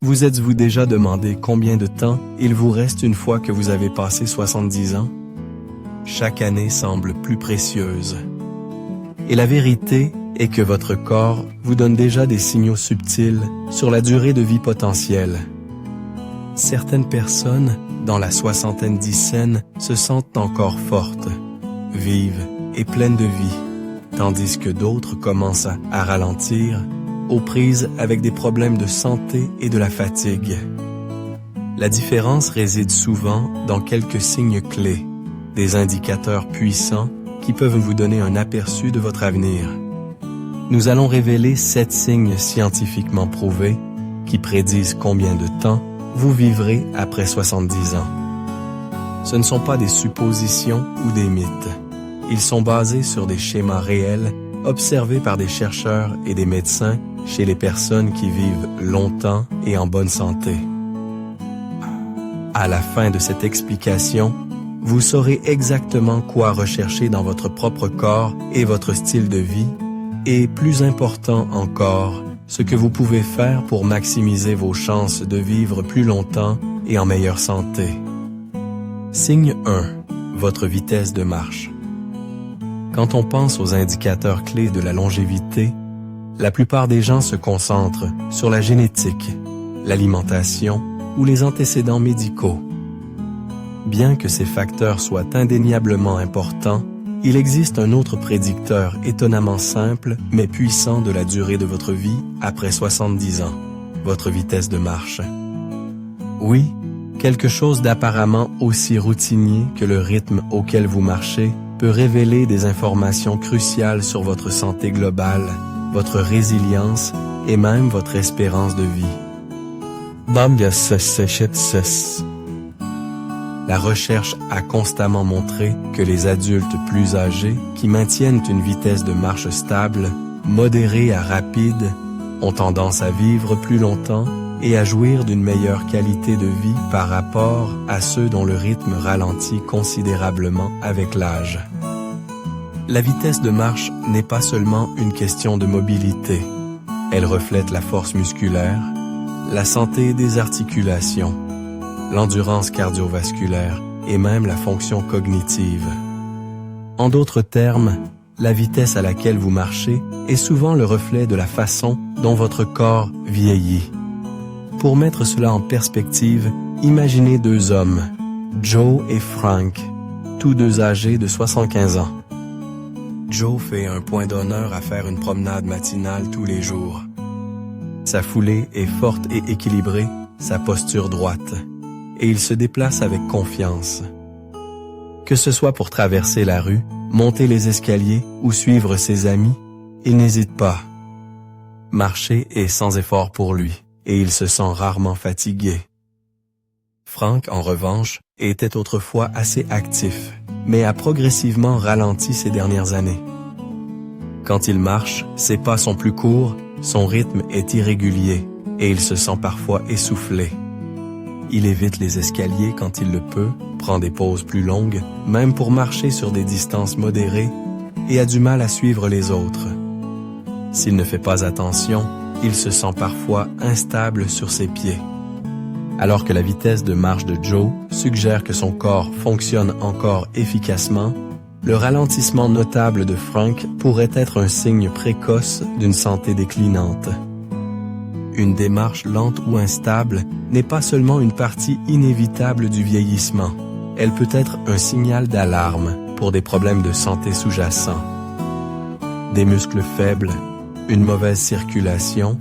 Vous êtes-vous déjà demandé combien de temps il vous reste une fois que vous avez passé 70 ans? Chaque année semble plus précieuse. Et la vérité est que votre corps vous donne déjà des signaux subtils sur la durée de vie potentielle. Certaines personnes, dans la soixantaine dix se sentent encore fortes, vives et pleines de vie, tandis que d'autres commencent à ralentir, aux prises avec des problèmes de santé et de la fatigue. La différence réside souvent dans quelques signes clés, des indicateurs puissants qui peuvent vous donner un aperçu de votre avenir. Nous allons révéler 7 signes scientifiquement prouvés qui prédisent combien de temps vous vivrez après 70 ans. Ce ne sont pas des suppositions ou des mythes. Ils sont basés sur des schémas réels observés par des chercheurs et des médecins chez les personnes qui vivent longtemps et en bonne santé. À la fin de cette explication, vous saurez exactement quoi rechercher dans votre propre corps et votre style de vie, et plus important encore, ce que vous pouvez faire pour maximiser vos chances de vivre plus longtemps et en meilleure santé. Signe 1. Votre vitesse de marche. Quand on pense aux indicateurs clés de la longévité, la plupart des gens se concentrent sur la génétique, l'alimentation ou les antécédents médicaux. Bien que ces facteurs soient indéniablement importants, il existe un autre prédicteur étonnamment simple mais puissant de la durée de votre vie après 70 ans, votre vitesse de marche. Oui, quelque chose d'apparemment aussi routinier que le rythme auquel vous marchez peut révéler des informations cruciales sur votre santé globale, votre résilience et même votre espérance de vie. La recherche a constamment montré que les adultes plus âgés qui maintiennent une vitesse de marche stable, modérée à rapide, ont tendance à vivre plus longtemps et à jouir d'une meilleure qualité de vie par rapport à ceux dont le rythme ralentit considérablement avec l'âge. La vitesse de marche n'est pas seulement une question de mobilité. Elle reflète la force musculaire, la santé des articulations, l'endurance cardiovasculaire et même la fonction cognitive. En d'autres termes, la vitesse à laquelle vous marchez est souvent le reflet de la façon dont votre corps vieillit. Pour mettre cela en perspective, imaginez 2 hommes, Joe et Frank, tous 2 âgés de 75 ans. Joe fait un point d'honneur à faire une promenade matinale tous les jours. Sa foulée est forte et équilibrée, sa posture droite, et il se déplace avec confiance. Que ce soit pour traverser la rue, monter les escaliers ou suivre ses amis, il n'hésite pas. Marcher est sans effort pour lui, et il se sent rarement fatigué. Frank, en revanche, était autrefois assez actif, mais a progressivement ralenti ces dernières années. Quand il marche, ses pas sont plus courts, son rythme est irrégulier, et il se sent parfois essoufflé. Il évite les escaliers quand il le peut, prend des pauses plus longues, même pour marcher sur des distances modérées, et a du mal à suivre les autres. S'il ne fait pas attention, il se sent parfois instable sur ses pieds. Alors que la vitesse de marche de Joe suggère que son corps fonctionne encore efficacement, le ralentissement notable de Frank pourrait être un signe précoce d'une santé déclinante. Une démarche lente ou instable n'est pas seulement une partie inévitable du vieillissement. Elle peut être un signal d'alarme pour des problèmes de santé sous-jacents. Des muscles faibles, une mauvaise circulation,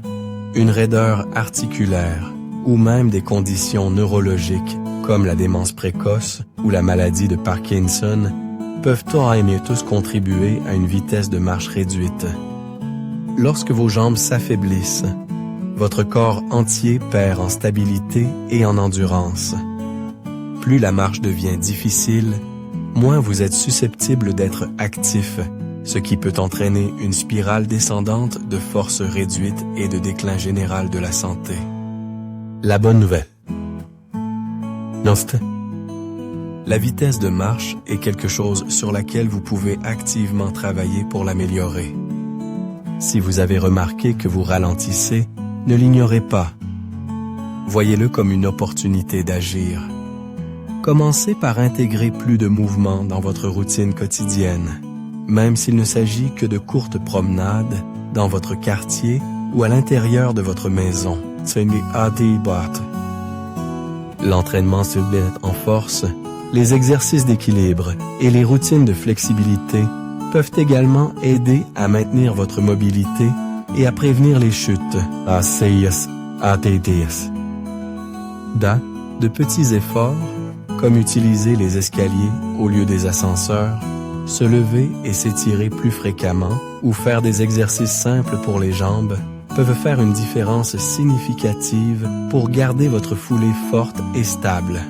une raideur articulaire ou même des conditions neurologiques comme la démence précoce ou la maladie de Parkinson peuvent tant et mieux tous contribuer à une vitesse de marche réduite. Lorsque vos jambes s'affaiblissent, votre corps entier perd en stabilité et en endurance. Plus la marche devient difficile, moins vous êtes susceptible d'être actif, ce qui peut entraîner une spirale descendante de force réduite et de déclin général de la santé. La bonne nouvelle. La vitesse de marche est quelque chose sur laquelle vous pouvez activement travailler pour l'améliorer. Si vous avez remarqué que vous ralentissez, ne l'ignorez pas. Voyez-le comme une opportunité d'agir. Commencez par intégrer plus de mouvement dans votre routine quotidienne, même s'il ne s'agit que de courtes promenades dans votre quartier ou à l'intérieur de votre maison. L'entraînement se met en force, les exercices d'équilibre et les routines de flexibilité peuvent également aider à maintenir votre mobilité et à prévenir les chutes. De petits efforts, comme utiliser les escaliers au lieu des ascenseurs, se lever et s'étirer plus fréquemment ou faire des exercices simples pour les jambes, peuvent faire une différence significative pour garder votre foulée forte et stable.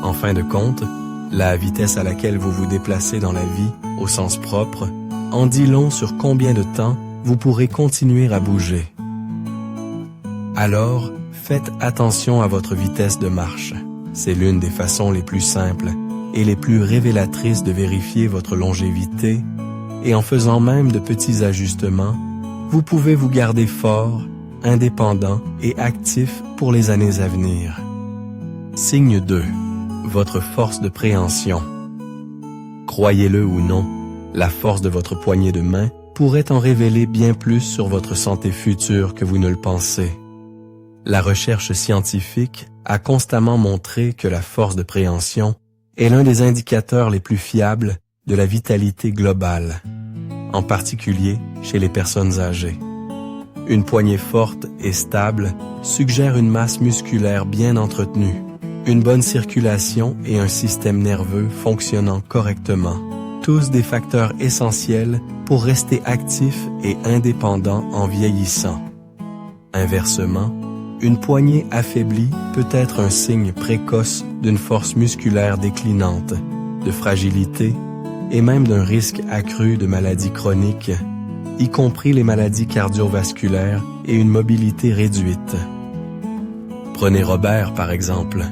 En fin de compte, la vitesse à laquelle vous vous déplacez dans la vie, au sens propre, en dit long sur combien de temps vous pourrez continuer à bouger. Alors, faites attention à votre vitesse de marche. C'est l'une des façons les plus simples et les plus révélatrices de vérifier votre longévité, et en faisant même de petits ajustements, vous pouvez vous garder fort, indépendant et actif pour les années à venir. Signe 2. Votre force de préhension. Croyez-le ou non, la force de votre poignée de main pourrait en révéler bien plus sur votre santé future que vous ne le pensez. La recherche scientifique a constamment montré que la force de préhension est l'un des indicateurs les plus fiables de la vitalité globale, en particulier chez les personnes âgées. Une poignée forte et stable suggère une masse musculaire bien entretenue, une bonne circulation et un système nerveux fonctionnant correctement, tous des facteurs essentiels pour rester actif et indépendant en vieillissant. Inversement, une poignée affaiblie peut être un signe précoce d'une force musculaire déclinante, de fragilité et même d'un risque accru de maladies chroniques, y compris les maladies cardiovasculaires et une mobilité réduite. Prenez Robert par exemple.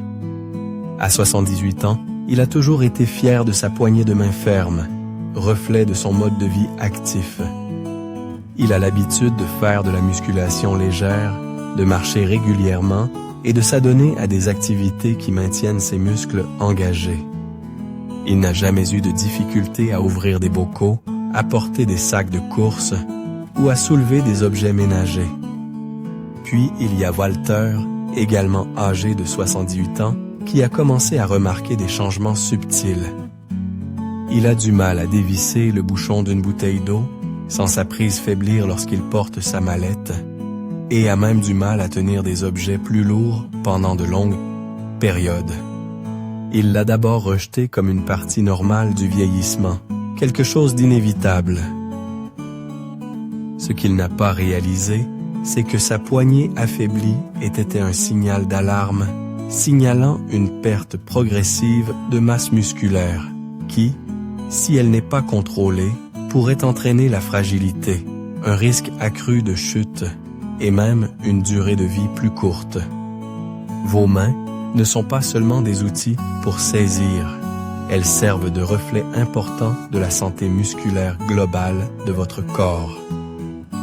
À 78 ans, il a toujours été fier de sa poignée de main ferme, reflet de son mode de vie actif. Il a l'habitude de faire de la musculation légère, de marcher régulièrement et de s'adonner à des activités qui maintiennent ses muscles engagés. Il n'a jamais eu de difficulté à ouvrir des bocaux, à porter des sacs de course ou à soulever des objets ménagers. Puis il y a Walter, également âgé de 78 ans, qui a commencé à remarquer des changements subtils. Il a du mal à dévisser le bouchon d'une bouteille d'eau, sans sa prise faiblir lorsqu'il porte sa mallette, et a même du mal à tenir des objets plus lourds pendant de longues périodes. Il l'a d'abord rejeté comme une partie normale du vieillissement, quelque chose d'inévitable. Ce qu'il n'a pas réalisé, c'est que sa poignée affaiblie était un signal d'alarme, signalant une perte progressive de masse musculaire, qui, si elle n'est pas contrôlée, pourrait entraîner la fragilité, un risque accru de chute, et même une durée de vie plus courte. Vos mains ne sont pas seulement des outils pour saisir, elles servent de reflet important de la santé musculaire globale de votre corps.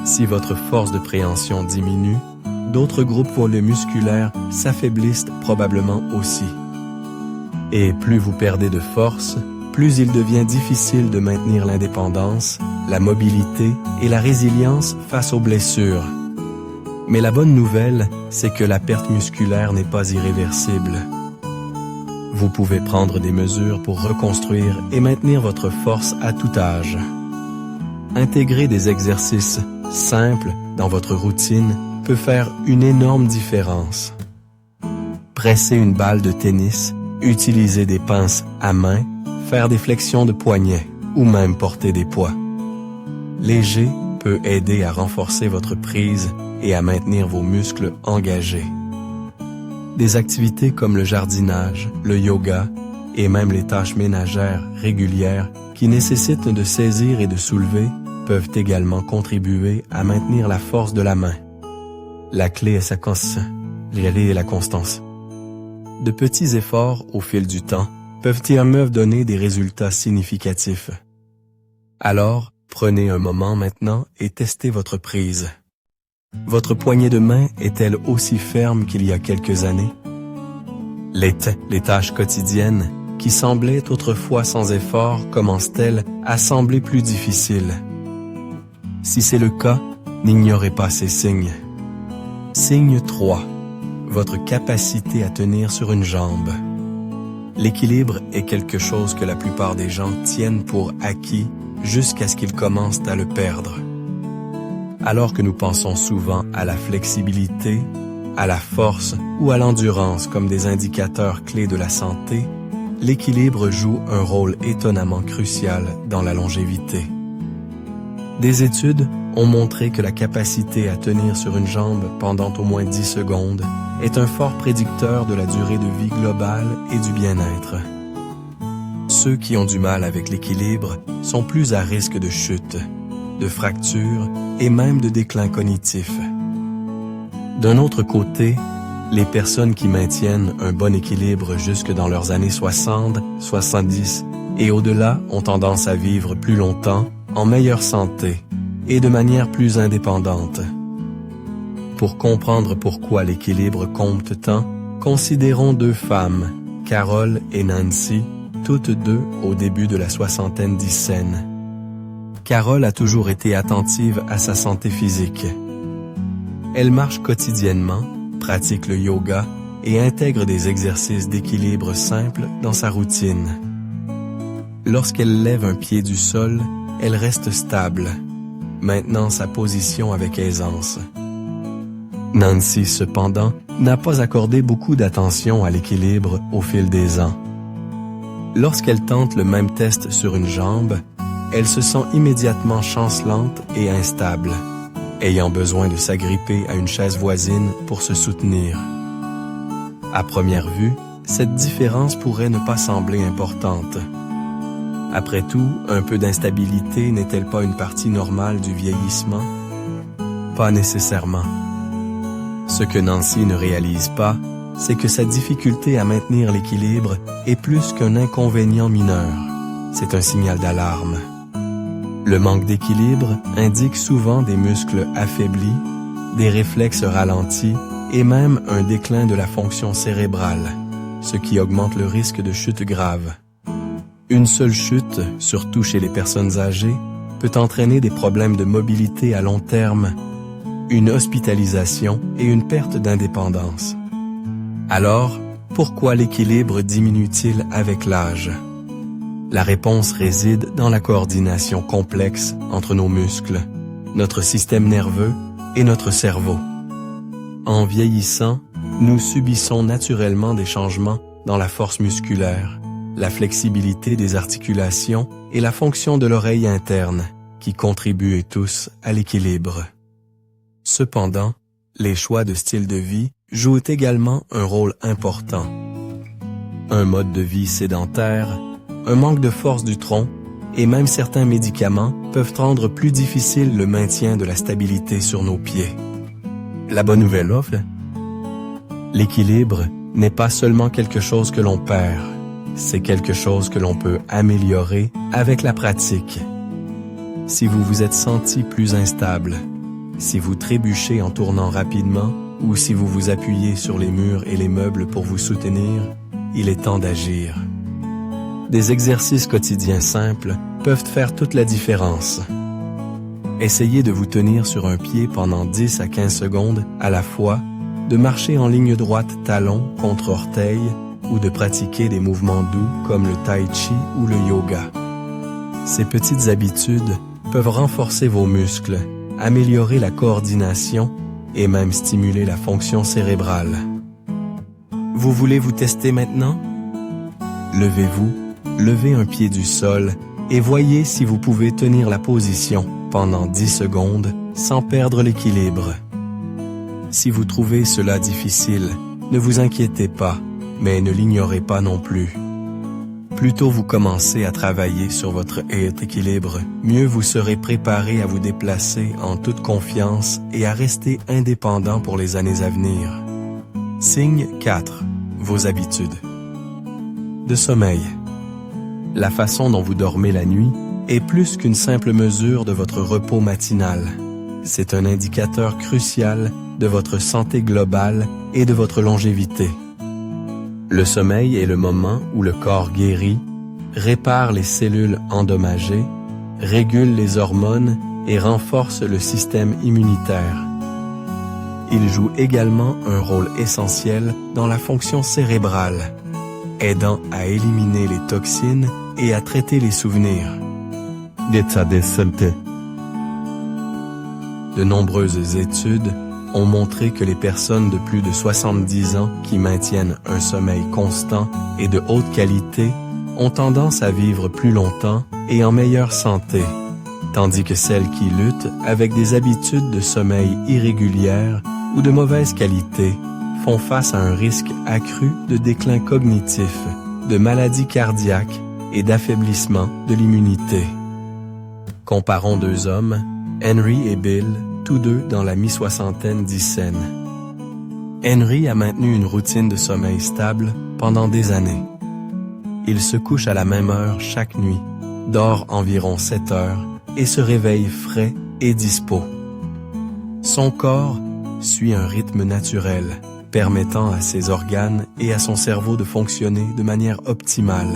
Si votre force de préhension diminue, d'autres groupes musculaires s'affaiblissent probablement aussi. Et plus vous perdez de force, plus il devient difficile de maintenir l'indépendance, la mobilité et la résilience face aux blessures. Mais la bonne nouvelle, c'est que la perte musculaire n'est pas irréversible. Vous pouvez prendre des mesures pour reconstruire et maintenir votre force à tout âge. Intégrer des exercices simples dans votre routine peut faire une énorme différence. Presser une balle de tennis, utiliser des pinces à main, faire des flexions de poignets ou même porter des poids. Léger peut aider à renforcer votre prise et à maintenir vos muscles engagés. Des activités comme le jardinage, le yoga et même les tâches ménagères régulières qui nécessitent de saisir et de soulever peuvent également contribuer à maintenir la force de la main. La clé est la constance. De petits efforts au fil du temps peuvent donner des résultats significatifs. Alors, prenez un moment maintenant et testez votre prise. Votre poignée de main est-elle aussi ferme qu'il y a quelques années? Les tâches quotidiennes, qui semblaient autrefois sans effort, commencent-elles à sembler plus difficiles? Si c'est le cas, n'ignorez pas ces signes. Signe 3. Votre capacité à tenir sur une jambe. L'équilibre est quelque chose que la plupart des gens tiennent pour acquis jusqu'à ce qu'ils commencent à le perdre. Alors que nous pensons souvent à la flexibilité, à la force ou à l'endurance comme des indicateurs clés de la santé, l'équilibre joue un rôle étonnamment crucial dans la longévité. Des études ont montré que la capacité à tenir sur une jambe pendant au moins 10 secondes est un fort prédicteur de la durée de vie globale et du bien-être. Ceux qui ont du mal avec l'équilibre sont plus à risque de chute, de fractures et même de déclin cognitif. D'un autre côté, les personnes qui maintiennent un bon équilibre jusque dans leurs années 60, 70 et au-delà ont tendance à vivre plus longtemps, en meilleure santé et de manière plus indépendante. Pour comprendre pourquoi l'équilibre compte tant, considérons 2 femmes, Carol et Nancy, toutes deux au début de la soixantaine d'Isen. Carol a toujours été attentive à sa santé physique. Elle marche quotidiennement, pratique le yoga et intègre des exercices d'équilibre simples dans sa routine. Lorsqu'elle lève un pied du sol, elle reste stable, maintenant sa position avec aisance. Nancy, cependant, n'a pas accordé beaucoup d'attention à l'équilibre au fil des ans. Lorsqu'elle tente le même test sur une jambe, elle se sent immédiatement chancelante et instable, ayant besoin de s'agripper à une chaise voisine pour se soutenir. À première vue, cette différence pourrait ne pas sembler importante. Après tout, un peu d'instabilité n'est-elle pas une partie normale du vieillissement? Pas nécessairement. Ce que Nancy ne réalise pas, c'est que sa difficulté à maintenir l'équilibre est plus qu'un inconvénient mineur. C'est un signal d'alarme. Le manque d'équilibre indique souvent des muscles affaiblis, des réflexes ralentis et même un déclin de la fonction cérébrale, ce qui augmente le risque de chute grave. Une seule chute, surtout chez les personnes âgées, peut entraîner des problèmes de mobilité à long terme, une hospitalisation et une perte d'indépendance. Alors, pourquoi l'équilibre diminue-t-il avec l'âge? La réponse réside dans la coordination complexe entre nos muscles, notre système nerveux et notre cerveau. En vieillissant, nous subissons naturellement des changements dans la force musculaire, la flexibilité des articulations et la fonction de l'oreille interne, qui contribuent tous à l'équilibre. Cependant, les choix de style de vie jouent également un rôle important. Un mode de vie sédentaire, un manque de force du tronc et même certains médicaments peuvent rendre plus difficile le maintien de la stabilité sur nos pieds. La bonne nouvelle offre, l'équilibre n'est pas seulement quelque chose que l'on perd, c'est quelque chose que l'on peut améliorer avec la pratique. Si vous vous êtes senti plus instable, si vous trébuchez en tournant rapidement ou si vous vous appuyez sur les murs et les meubles pour vous soutenir, il est temps d'agir. Des exercices quotidiens simples peuvent faire toute la différence. Essayez de vous tenir sur un pied pendant 10 à 15 secondes à la fois, de marcher en ligne droite talon contre orteil ou de pratiquer des mouvements doux comme le tai chi ou le yoga. Ces petites habitudes peuvent renforcer vos muscles, améliorer la coordination et même stimuler la fonction cérébrale. Vous voulez vous tester maintenant? Levez-vous, levez un pied du sol et voyez si vous pouvez tenir la position pendant 10 secondes sans perdre l'équilibre. Si vous trouvez cela difficile, ne vous inquiétez pas, mais ne l'ignorez pas non plus. Plus tôt vous commencez à travailler sur votre équilibre, mieux vous serez préparé à vous déplacer en toute confiance et à rester indépendant pour les années à venir. Signe 4. Vos habitudes. De sommeil. La façon dont vous dormez la nuit est plus qu'une simple mesure de votre repos matinal. c'est un indicateur crucial de votre santé globale et de votre longévité. Le sommeil est le moment où le corps guérit, répare les cellules endommagées, régule les hormones et renforce le système immunitaire. Il joue également un rôle essentiel dans la fonction cérébrale, aidant à éliminer les toxines et à traiter les souvenirs. De nombreuses études ont montré que les personnes de plus de 70 ans qui maintiennent un sommeil constant et de haute qualité ont tendance à vivre plus longtemps et en meilleure santé, tandis que celles qui luttent avec des habitudes de sommeil irrégulières ou de mauvaise qualité font face à un risque accru de déclin cognitif, de maladies cardiaques et d'affaiblissement de l'immunité. Comparons deux hommes, Henry et Bill, tous deux dans la mi-soixantaine d'Isen. Henry a maintenu une routine de sommeil stable pendant des années. Il se couche à la même heure chaque nuit, dort environ 7 heures et se réveille frais et dispos. Son corps suit un rythme naturel, permettant à ses organes et à son cerveau de fonctionner de manière optimale.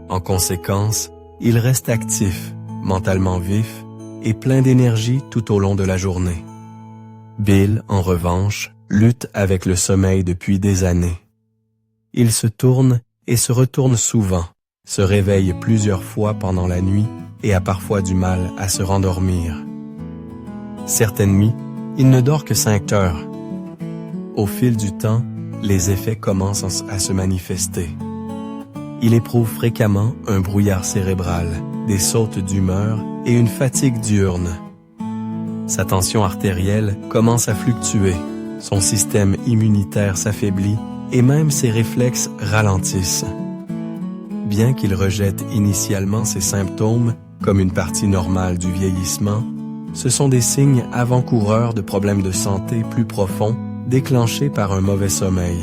En conséquence, il reste actif, mentalement vif et plein d'énergie tout au long de la journée. Bill, en revanche, lutte avec le sommeil depuis des années. Il se tourne et se retourne souvent, se réveille plusieurs fois pendant la nuit et a parfois du mal à se rendormir. Certaines nuits, il ne dort que 5 heures. Au fil du temps, les effets commencent à se manifester. Il éprouve fréquemment un brouillard cérébral, des sautes d'humeur et une fatigue diurne. Sa tension artérielle commence à fluctuer, son système immunitaire s'affaiblit et même ses réflexes ralentissent. Bien qu'il rejette initialement ces symptômes comme une partie normale du vieillissement, ce sont des signes avant-coureurs de problèmes de santé plus profonds déclenchés par un mauvais sommeil.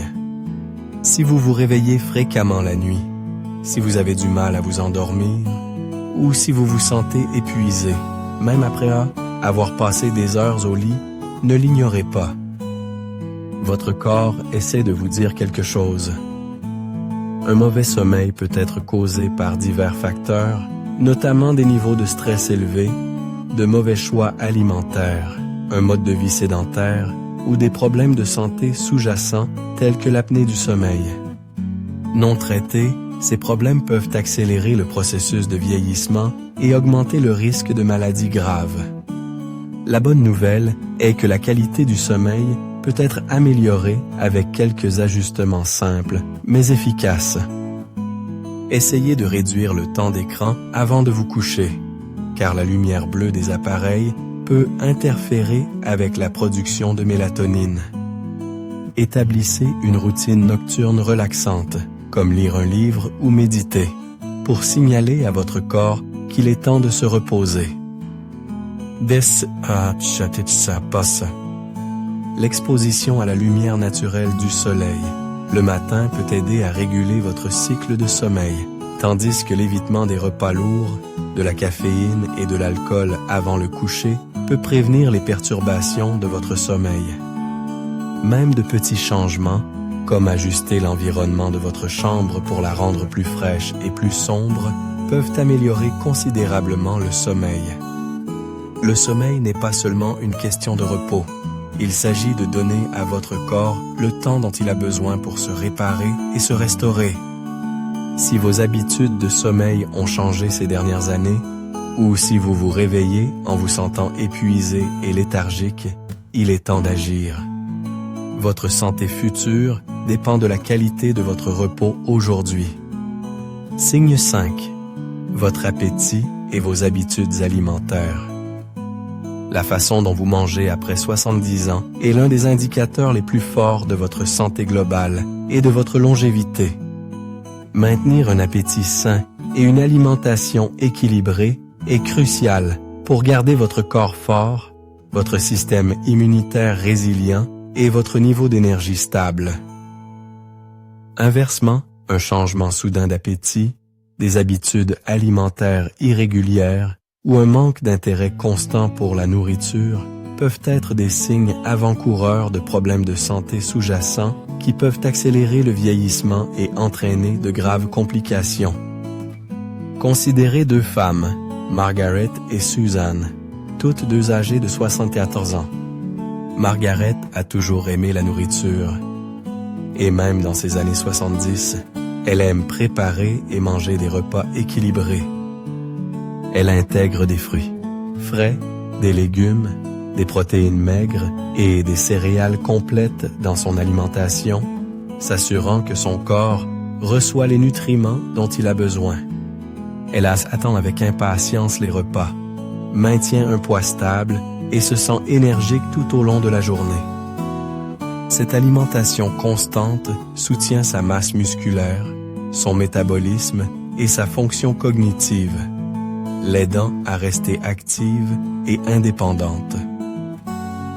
Si vous vous réveillez fréquemment la nuit, si vous avez du mal à vous endormir, ou si vous vous sentez épuisé, même après avoir passé des heures au lit, ne l'ignorez pas. Votre corps essaie de vous dire quelque chose. Un mauvais sommeil peut être causé par divers facteurs, notamment des niveaux de stress élevés, de mauvais choix alimentaires, un mode de vie sédentaire ou des problèmes de santé sous-jacents tels que l'apnée du sommeil. Non traités, ces problèmes peuvent accélérer le processus de vieillissement et augmenter le risque de maladies graves. La bonne nouvelle est que la qualité du sommeil peut être améliorée avec quelques ajustements simples, mais efficaces. Essayez de réduire le temps d'écran avant de vous coucher, car la lumière bleue des appareils peut interférer avec la production de mélatonine. Établissez une routine nocturne relaxante, comme lire un livre ou méditer, pour signaler à votre corps qu'il est temps de se reposer. L'exposition à la lumière naturelle du soleil, le matin peut aider à réguler votre cycle de sommeil, tandis que l'évitement des repas lourds, de la caféine et de l'alcool avant le coucher peut prévenir les perturbations de votre sommeil. Même de petits changements, comme ajuster l'environnement de votre chambre pour la rendre plus fraîche et plus sombre, peuvent améliorer considérablement le sommeil. Le sommeil n'est pas seulement une question de repos. Il s'agit de donner à votre corps le temps dont il a besoin pour se réparer et se restaurer. Si vos habitudes de sommeil ont changé ces dernières années, ou si vous vous réveillez en vous sentant épuisé et léthargique, il est temps d'agir. Votre santé future dépend de la qualité de votre repos aujourd'hui. Signe 5. Votre appétit et vos habitudes alimentaires. La façon dont vous mangez après 70 ans est l'un des indicateurs les plus forts de votre santé globale et de votre longévité. Maintenir un appétit sain et une alimentation équilibrée est crucial pour garder votre corps fort, votre système immunitaire résilient et votre niveau d'énergie stable. Inversement, un changement soudain d'appétit, des habitudes alimentaires irrégulières ou un manque d'intérêt constant pour la nourriture peuvent être des signes avant-coureurs de problèmes de santé sous-jacents qui peuvent accélérer le vieillissement et entraîner de graves complications. Considérez deux femmes, Margaret et Suzanne, toutes deux âgées de 74 ans. Margaret a toujours aimé la nourriture. Et même dans ses années 70, elle aime préparer et manger des repas équilibrés. Elle intègre des fruits frais, des légumes, des protéines maigres et des céréales complètes dans son alimentation, s'assurant que son corps reçoit les nutriments dont il a besoin. Elle attend avec impatience les repas, maintient un poids stable et se sent énergique tout au long de la journée. Cette alimentation constante soutient sa masse musculaire, son métabolisme et sa fonction cognitive, l'aidant à rester active et indépendante.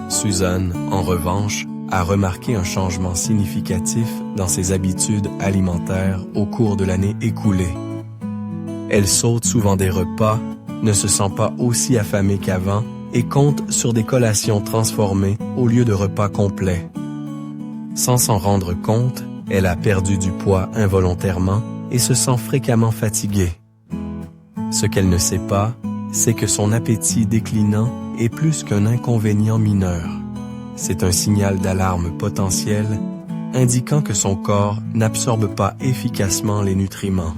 Suzanne, en revanche, a remarqué un changement significatif dans ses habitudes alimentaires au cours de l'année écoulée. Elle saute souvent des repas, ne se sent pas aussi affamée qu'avant et compte sur des collations transformées au lieu de repas complets. Sans s'en rendre compte, elle a perdu du poids involontairement et se sent fréquemment fatiguée. Ce qu'elle ne sait pas, c'est que son appétit déclinant est plus qu'un inconvénient mineur. C'est un signal d'alarme potentiel indiquant que son corps n'absorbe pas efficacement les nutriments.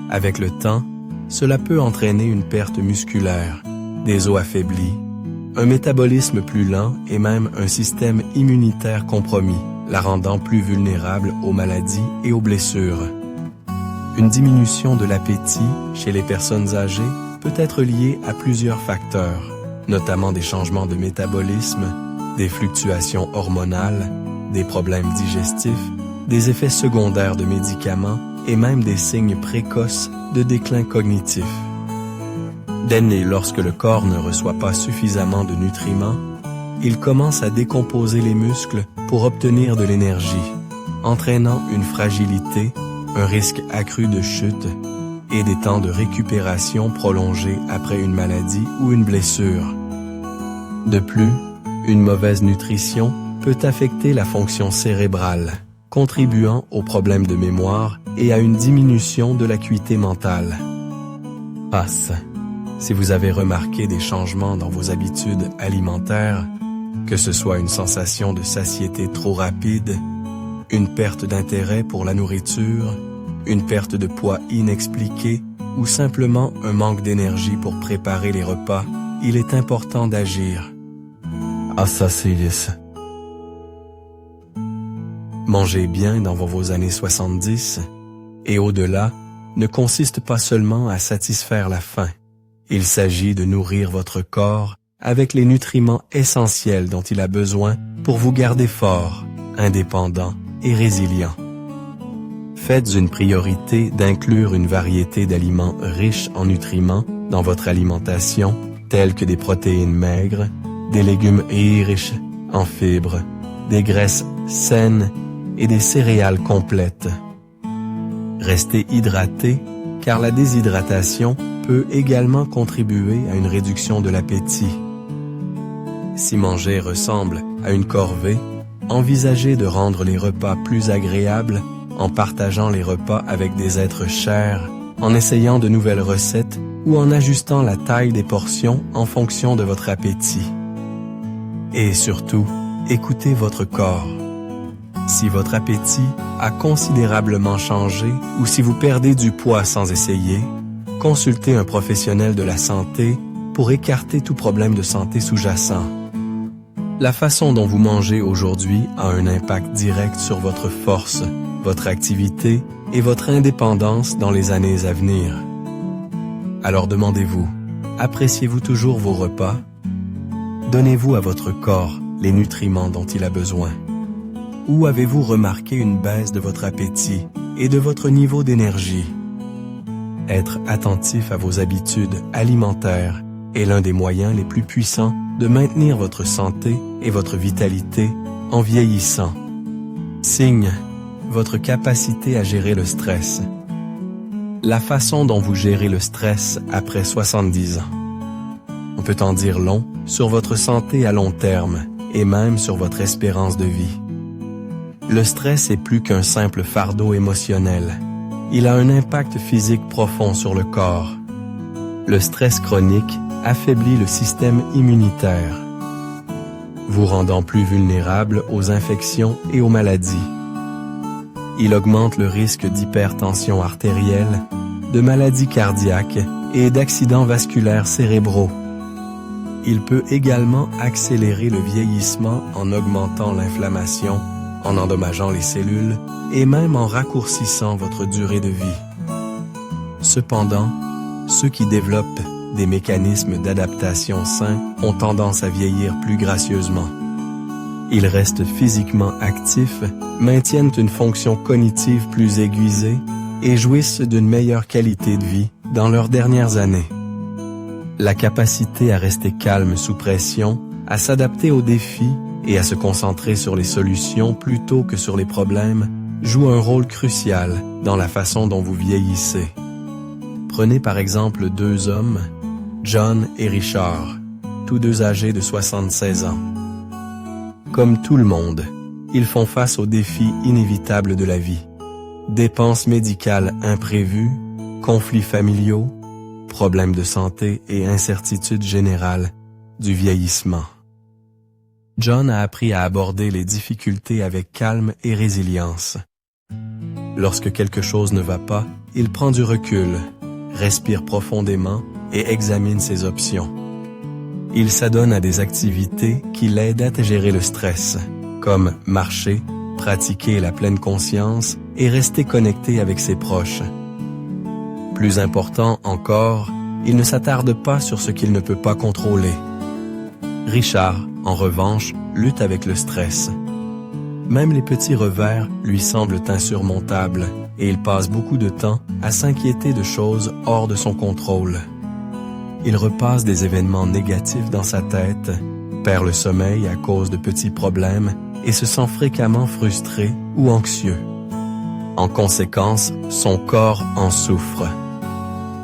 Avec le temps, cela peut entraîner une perte musculaire, des os affaiblis, un métabolisme plus lent et même un système immunitaire compromis, la rendant plus vulnérable aux maladies et aux blessures. Une diminution de l'appétit chez les personnes âgées peut être liée à plusieurs facteurs, notamment des changements de métabolisme, des fluctuations hormonales, des problèmes digestifs, des effets secondaires de médicaments et même des signes précoces de déclin cognitif. Dès né, lorsque le corps ne reçoit pas suffisamment de nutriments, il commence à décomposer les muscles pour obtenir de l'énergie, entraînant une fragilité, un risque accru de chute et des temps de récupération prolongés après une maladie ou une blessure. De plus, une mauvaise nutrition peut affecter la fonction cérébrale, contribuant aux problèmes de mémoire et à une diminution de l'acuité mentale. Si vous avez remarqué des changements dans vos habitudes alimentaires, que ce soit une sensation de satiété trop rapide, une perte d'intérêt pour la nourriture, une perte de poids inexpliquée ou simplement un manque d'énergie pour préparer les repas, il est important d'agir. Manger bien dans vos années 70 et au-delà ne consiste pas seulement à satisfaire la faim. Il s'agit de nourrir votre corps avec les nutriments essentiels dont il a besoin pour vous garder fort, indépendant et résilient. Faites une priorité d'inclure une variété d'aliments riches en nutriments dans votre alimentation, tels que des protéines maigres, des légumes riches en fibres, des graisses saines et des céréales complètes. Restez hydraté, car la déshydratation peut également contribuer à une réduction de l'appétit. Si manger ressemble à une corvée, envisagez de rendre les repas plus agréables en partageant les repas avec des êtres chers, en essayant de nouvelles recettes ou en ajustant la taille des portions en fonction de votre appétit. Et surtout, écoutez votre corps. Si votre appétit a considérablement changé ou si vous perdez du poids sans essayer, consultez un professionnel de la santé pour écarter tout problème de santé sous-jacent. La façon dont vous mangez aujourd'hui a un impact direct sur votre force, votre activité et votre indépendance dans les années à venir. Alors demandez-vous, appréciez-vous toujours vos repas? Donnez-vous à votre corps les nutriments dont il a besoin? Ou avez-vous remarqué une baisse de votre appétit et de votre niveau d'énergie? Être attentif à vos habitudes alimentaires est l'un des moyens les plus puissants de maintenir votre santé et votre vitalité en vieillissant. Signe, votre capacité à gérer le stress. la façon dont vous gérez le stress après 70 ans. On peut en dire long sur votre santé à long terme et même sur votre espérance de vie. Le stress est plus qu'un simple fardeau émotionnel. Il a un impact physique profond sur le corps. Le stress chronique affaiblit le système immunitaire, vous rendant plus vulnérable aux infections et aux maladies. Il augmente le risque d'hypertension artérielle, de maladies cardiaques et d'accidents vasculaires cérébraux. Il peut également accélérer le vieillissement en augmentant l'inflammation, en endommageant les cellules et même en raccourcissant votre durée de vie. Cependant, ceux qui développent des mécanismes d'adaptation sains ont tendance à vieillir plus gracieusement. Ils restent physiquement actifs, maintiennent une fonction cognitive plus aiguisée et jouissent d'une meilleure qualité de vie dans leurs dernières années. La capacité à rester calme sous pression, à s'adapter aux défis et à se concentrer sur les solutions plutôt que sur les problèmes joue un rôle crucial dans la façon dont vous vieillissez. Prenez par exemple deux hommes, John et Richard, tous deux âgés de 76 ans. Comme tout le monde, ils font face aux défis inévitables de la vie. Dépenses médicales imprévues, conflits familiaux, problèmes de santé et incertitudes générales du vieillissement. John a appris à aborder les difficultés avec calme et résilience. Lorsque quelque chose ne va pas, il prend du recul, respire profondément et examine ses options. Il s'adonne à des activités qui l'aident à gérer le stress, comme marcher, pratiquer la pleine conscience et rester connecté avec ses proches. Plus important encore, il ne s'attarde pas sur ce qu'il ne peut pas contrôler. Richard, en revanche, lutte avec le stress. Même les petits revers lui semblent insurmontables et il passe beaucoup de temps à s'inquiéter de choses hors de son contrôle. Il repasse des événements négatifs dans sa tête, perd le sommeil à cause de petits problèmes et se sent fréquemment frustré ou anxieux. En conséquence, son corps en souffre.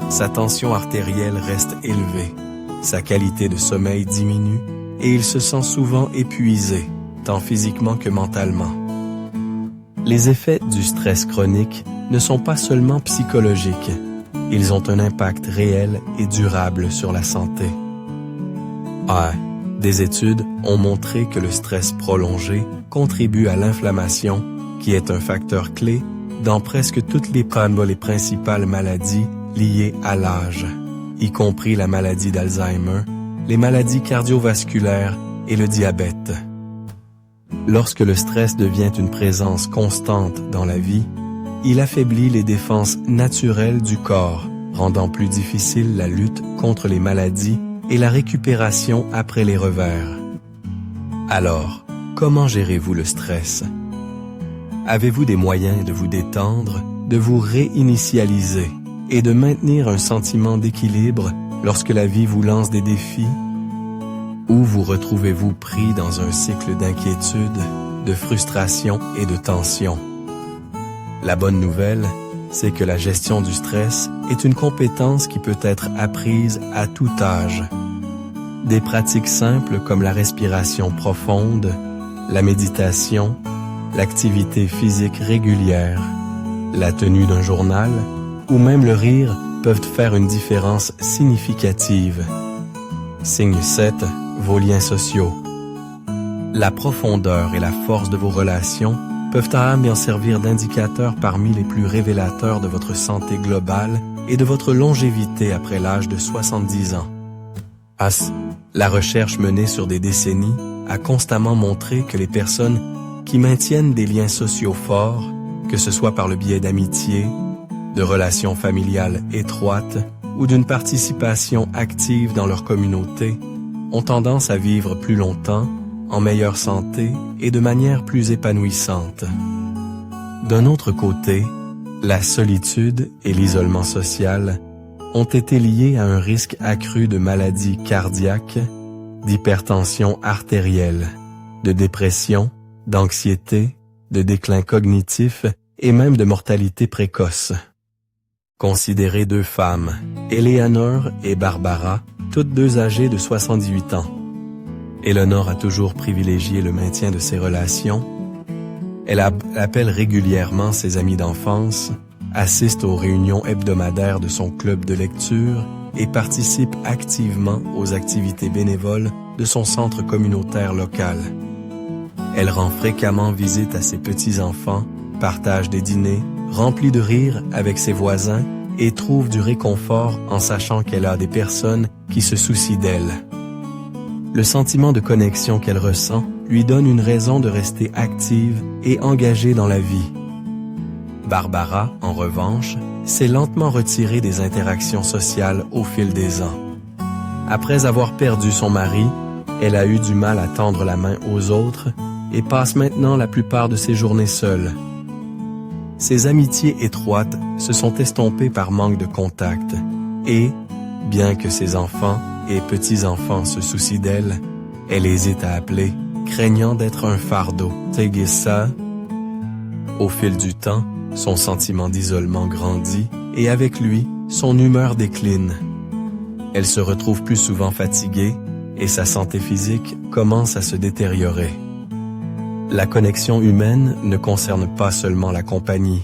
Sa tension artérielle reste élevée, sa qualité de sommeil diminue et il se sent souvent épuisé, tant physiquement que mentalement. Les effets du stress chronique ne sont pas seulement psychologiques, ils ont un impact réel et durable sur la santé. Des études ont montré que le stress prolongé contribue à l'inflammation, qui est un facteur clé dans presque toutes les principales maladies liées à l'âge, y compris la maladie d'Alzheimer, les maladies cardiovasculaires et le diabète. Lorsque le stress devient une présence constante dans la vie, il affaiblit les défenses naturelles du corps, rendant plus difficile la lutte contre les maladies et la récupération après les revers. Alors, comment gérez-vous le stress? Avez-vous des moyens de vous détendre, de vous réinitialiser et de maintenir un sentiment d'équilibre lorsque la vie vous lance des défis? Ou vous retrouvez-vous pris dans un cycle d'inquiétude, de frustration et de tension? La bonne nouvelle, c'est que la gestion du stress est une compétence qui peut être apprise à tout âge. Des pratiques simples comme la respiration profonde, la méditation, l'activité physique régulière, la tenue d'un journal ou même le rire peuvent faire une différence significative. Signe 7, vos liens sociaux. La profondeur et la force de vos relations peuvent bien servir d'indicateurs parmi les plus révélateurs de votre santé globale et de votre longévité après l'âge de 70 ans. La recherche menée sur des décennies a constamment montré que les personnes qui maintiennent des liens sociaux forts, que ce soit par le biais d'amitié, de relations familiales étroites ou d'une participation active dans leur communauté, ont tendance à vivre plus longtemps, en meilleure santé et de manière plus épanouissante. D'un autre côté, la solitude et l'isolement social ont été liés à un risque accru de maladies cardiaques, d'hypertension artérielle, de dépression, d'anxiété, de déclin cognitif et même de mortalité précoce. Considérez deux femmes, Eleanor et Barbara, toutes deux âgées de 78 ans. Eleanor a toujours privilégié le maintien de ses relations. Elle appelle régulièrement ses amis d'enfance, assiste aux réunions hebdomadaires de son club de lecture et participe activement aux activités bénévoles de son centre communautaire local. Elle rend fréquemment visite à ses petits-enfants, partage des dîners, remplit de rire avec ses voisins et trouve du réconfort en sachant qu'elle a des personnes qui se soucient d'elle. Le sentiment de connexion qu'elle ressent lui donne une raison de rester active et engagée dans la vie. Barbara, en revanche, s'est lentement retirée des interactions sociales au fil des ans. Après avoir perdu son mari, elle a eu du mal à tendre la main aux autres et passe maintenant la plupart de ses journées seule. Ses amitiés étroites se sont estompées par manque de contact et, bien que ses enfants et petits-enfants se soucient d'elle, elle hésite à appeler, craignant d'être un fardeau. C'est ça. Au fil du temps, son sentiment d'isolement grandit et avec lui, son humeur décline. Elle se retrouve plus souvent fatiguée et sa santé physique commence à se détériorer. La connexion humaine ne concerne pas seulement la compagnie.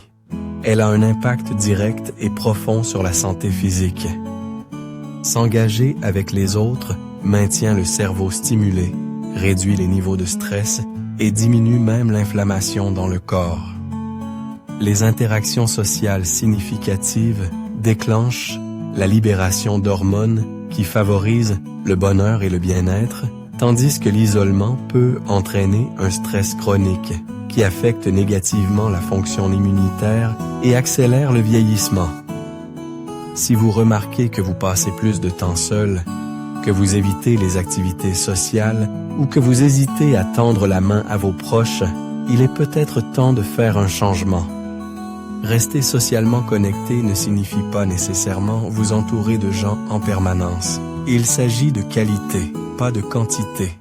Elle a un impact direct et profond sur la santé physique. S'engager avec les autres maintient le cerveau stimulé, réduit les niveaux de stress et diminue même l'inflammation dans le corps. Les interactions sociales significatives déclenchent la libération d'hormones qui favorisent le bonheur et le bien-être, tandis que l'isolement peut entraîner un stress chronique qui affecte négativement la fonction immunitaire et accélère le vieillissement. Si vous remarquez que vous passez plus de temps seul, que vous évitez les activités sociales ou que vous hésitez à tendre la main à vos proches, il est peut-être temps de faire un changement. Rester socialement connecté ne signifie pas nécessairement vous entourer de gens en permanence. Il s'agit de qualité, pas de quantité.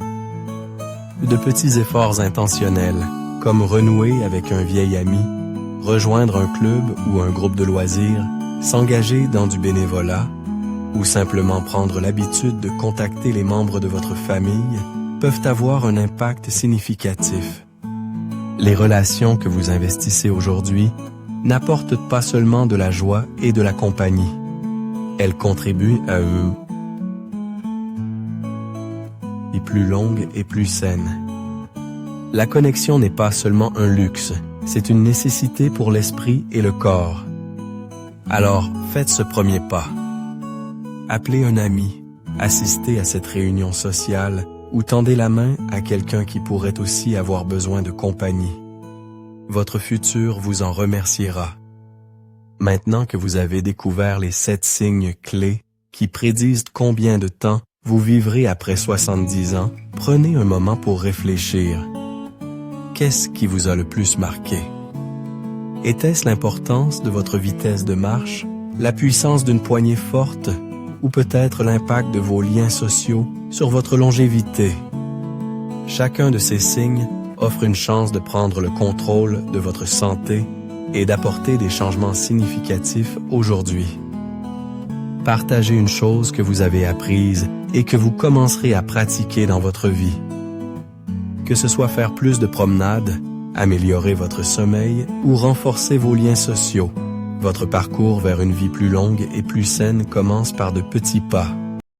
De petits efforts intentionnels, comme renouer avec un vieil ami, rejoindre un club ou un groupe de loisirs, s'engager dans du bénévolat, ou simplement prendre l'habitude de contacter les membres de votre famille, peuvent avoir un impact significatif. Les relations que vous investissez aujourd'hui n'apportent pas seulement de la joie et de la compagnie. Elles contribuent à une vie plus longue et plus saine. La connexion n'est pas seulement un luxe, c'est une nécessité pour l'esprit et le corps. Alors, faites ce premier pas. Appelez un ami, assistez à cette réunion sociale ou tendez la main à quelqu'un qui pourrait aussi avoir besoin de compagnie. Votre futur vous en remerciera. Maintenant que vous avez découvert les 7 signes clés qui prédisent combien de temps vous vivrez après 70 ans, prenez un moment pour réfléchir. Qu'est-ce qui vous a le plus marqué? Était-ce l'importance de votre vitesse de marche, la puissance d'une poignée forte, ou peut-être l'impact de vos liens sociaux sur votre longévité? Chacun de ces signes offre une chance de prendre le contrôle de votre santé et d'apporter des changements significatifs aujourd'hui. Partagez une chose que vous avez apprise et que vous commencerez à pratiquer dans votre vie. Que ce soit faire plus de promenades, améliorer votre sommeil ou renforcer vos liens sociaux, votre parcours vers une vie plus longue et plus saine commence par de petits pas.